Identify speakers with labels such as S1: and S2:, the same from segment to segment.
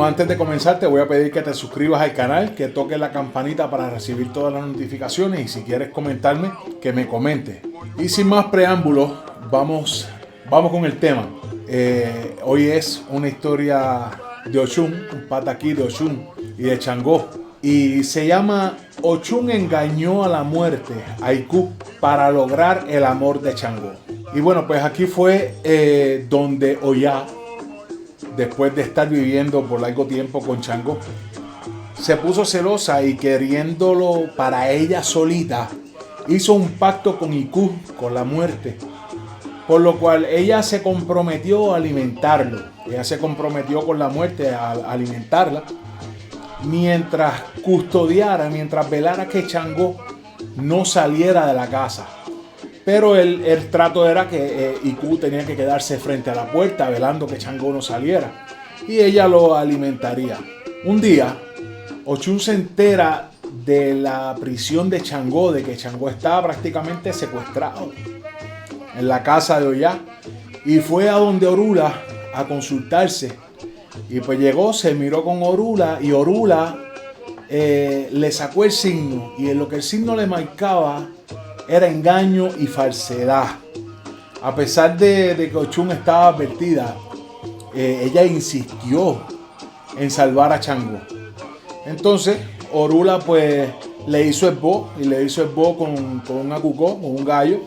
S1: antes de comenzar te voy a pedir que te suscribas al canal, que toques la campanita para recibir todas las notificaciones y si quieres comentarme, que me comentes. Y sin más preámbulos, vamos con el tema. Hoy es una historia de Ochun, un pataquí de Ochun y de Changó. Y se llama Ochun engañó a la muerte a Ikú para lograr el amor de Changó. Y bueno, pues aquí fue donde Oya, después de estar viviendo por largo tiempo con Changó, se puso celosa y queriéndolo para ella solita, hizo un pacto con Ikú, con la muerte, por lo cual ella se comprometió a alimentarlo. Ella se comprometió con la muerte a alimentarla, mientras custodiara, mientras velara que Changó no saliera de la casa. Pero el trato era que Ikú tenía que quedarse frente a la puerta velando que Changó no saliera y ella lo alimentaría. Un día, Ochun se entera de la prisión de Changó, de que Changó estaba prácticamente secuestrado en la casa de Oya, y fue a donde Orula a consultarse. Y pues llegó, se miró con Orula y Orula le sacó el signo, y en lo que el signo le marcaba era engaño y falsedad. A pesar de que Ochun estaba advertida, ella insistió en salvar a Changó. Entonces Orula pues le hizo esbo, y le hizo esbo con un acucó, con un gallo,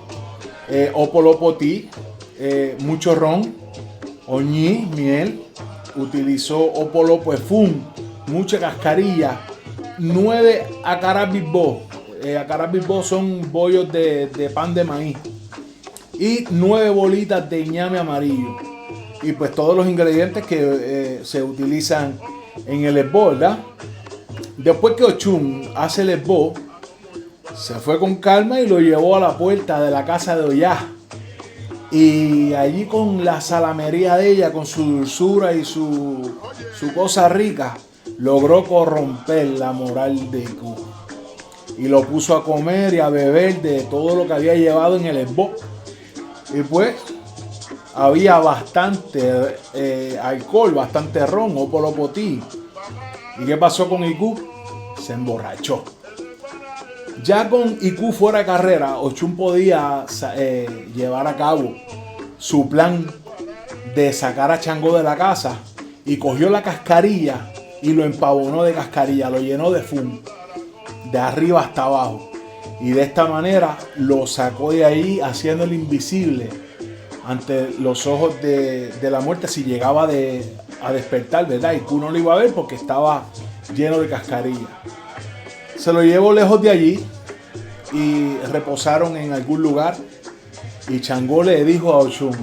S1: opolopotí, mucho ron, oñí, miel. Utilizó opolo perfum, mucha cascarilla, 9 acarabisbó. Acarabisbó son bollos de pan de maíz, y 9 bolitas de ñame amarillo, y pues todos los ingredientes que se utilizan en el esbo, ¿verdad? Después que Ochun hace el esbo, se fue con calma y lo llevó a la puerta de la casa de Oya. Y allí, con la salamería de ella, con su dulzura y su cosa rica, logró corromper la moral de Ikú. Y lo puso a comer y a beber de todo lo que había llevado en el esbo. Y pues había bastante alcohol, bastante ron, opolopotí. ¿Y qué pasó con Ikú? Se emborrachó. Ya con Ikú fuera de carrera, Ochun podía llevar a cabo su plan de sacar a Changó de la casa, y cogió la cascarilla y lo empavonó de cascarilla, lo llenó de fum, de arriba hasta abajo. Y de esta manera lo sacó de ahí, haciéndolo invisible ante los ojos de la muerte si llegaba a despertar, ¿verdad? Ikú no lo iba a ver porque estaba lleno de cascarilla. Se lo llevó lejos de allí y reposaron en algún lugar. Y Changó le dijo a Ochun: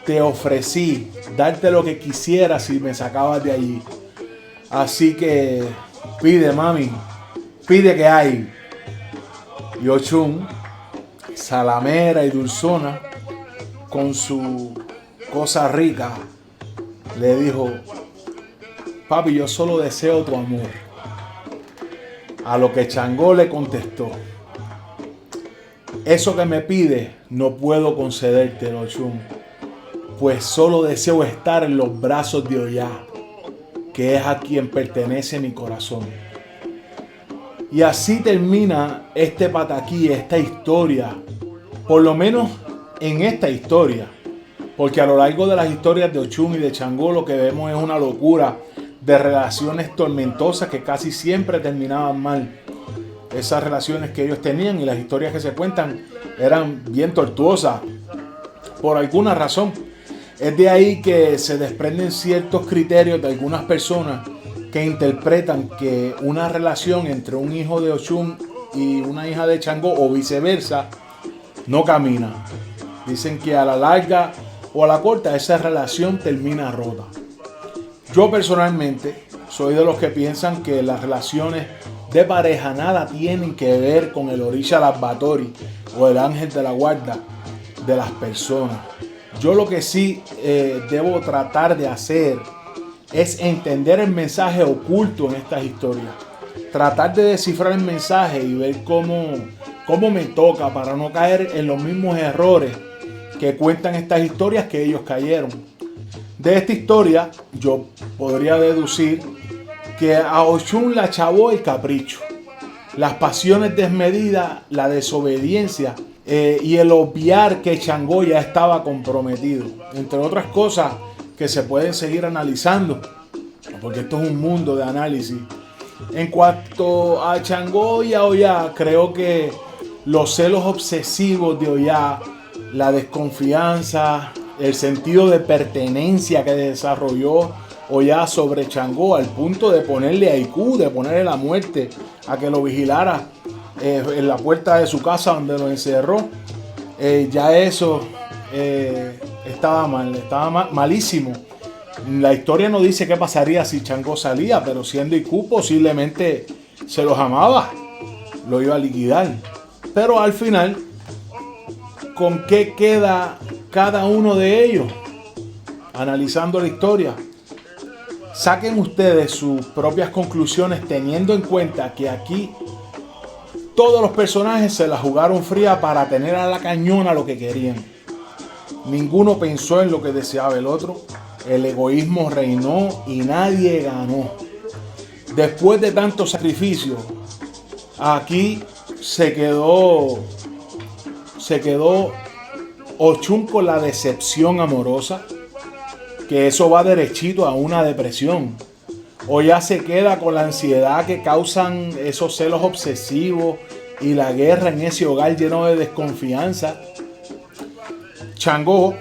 S1: te ofrecí darte lo que quisieras si me sacabas de allí. Así que pide, mami, pide que hay. Y Ochun, salamera y dulzona, con su cosa rica, le dijo: papi, yo solo deseo tu amor. A lo que Changó le contestó: eso que me pides no puedo concedértelo, Ochun, pues solo deseo estar en los brazos de Oya, que es a quien pertenece mi corazón. Y así termina este pataquí, esta historia, por lo menos en esta historia, porque a lo largo de las historias de Ochun y de Changó lo que vemos es una locura de relaciones tormentosas que casi siempre terminaban mal. Esas relaciones que ellos tenían y las historias que se cuentan eran bien tortuosas por alguna razón. Es de ahí que se desprenden ciertos criterios de algunas personas que interpretan que una relación entre un hijo de Ochun y una hija de Changó, o viceversa, no camina. Dicen que a la larga o a la corta esa relación termina rota. Yo personalmente soy de los que piensan que las relaciones de pareja nada tienen que ver con el Orisha Latvatori o el ángel de la guarda de las personas. Yo lo que sí debo tratar de hacer es entender el mensaje oculto en estas historias. Tratar de descifrar el mensaje y ver cómo me toca, para no caer en los mismos errores que cuentan estas historias que ellos cayeron. De esta historia yo podría deducir que a Ochun la chavó el capricho, las pasiones desmedidas, la desobediencia y el obviar que Changó ya estaba comprometido, entre otras cosas que se pueden seguir analizando, porque esto es un mundo de análisis. En cuanto a Changó y a Oya, creo que los celos obsesivos de Oya, la desconfianza, el sentido de pertenencia que desarrolló Oya sobre Changó al punto de ponerle IQ, de ponerle la muerte a que lo vigilara en la puerta de su casa donde lo encerró, ya eso estaba malísimo. La historia no dice qué pasaría si Changó salía, pero siendo IQ posiblemente se los amaba, lo iba a liquidar. Pero al final, ¿con qué queda cada uno de ellos? Analizando la historia, saquen ustedes sus propias conclusiones teniendo en cuenta que aquí todos los personajes se la jugaron fría para tener a la cañona lo que querían. Ninguno pensó en lo que deseaba el otro. El egoísmo reinó y nadie ganó. Después de tanto sacrificio, aquí se quedó Ochun con la decepción amorosa, que eso va derechito a una depresión. Oya se queda con la ansiedad que causan esos celos obsesivos y la guerra en ese hogar lleno de desconfianza. Changó,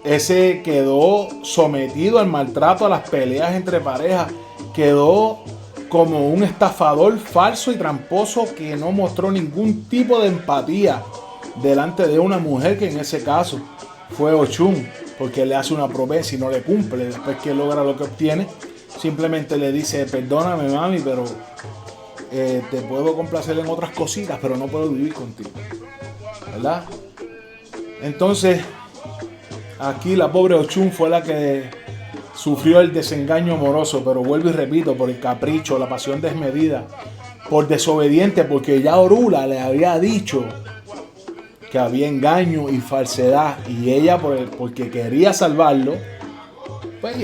S1: ese quedó sometido al maltrato, a las peleas entre parejas, quedó como un estafador falso y tramposo que no mostró ningún tipo de empatía delante de una mujer, que en ese caso fue Ochun, porque le hace una promesa y no le cumple. Después que logra lo que obtiene, simplemente le dice: perdóname, mami, pero te puedo complacer en otras cositas, pero no puedo vivir contigo, ¿verdad? Entonces aquí la pobre Ochun fue la que sufrió el desengaño amoroso, pero vuelvo y repito, por el capricho, la pasión desmedida, por desobediente, porque ya Orula le había dicho que había engaño y falsedad, y ella porque quería salvarlo. Pues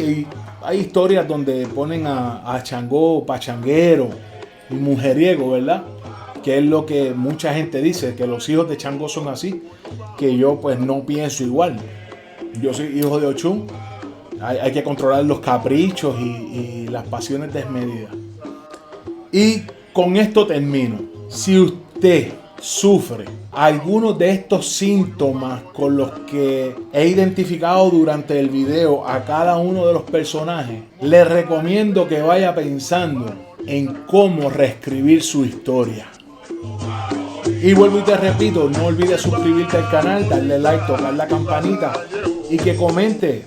S1: hay historias donde ponen a Changó pachanguero y mujeriego, ¿verdad? Que es lo que mucha gente dice, que los hijos de Changó son así, que yo pues no pienso igual. Yo soy hijo de Ochun. Hay que controlar los caprichos y las pasiones desmedidas. Y con esto termino. Si usted sufre algunos de estos síntomas con los que he identificado durante el video a cada uno de los personajes, le recomiendo que vaya pensando en cómo reescribir su historia. Y vuelvo y te repito, no olvides suscribirte al canal, darle like, tocar la campanita y que comente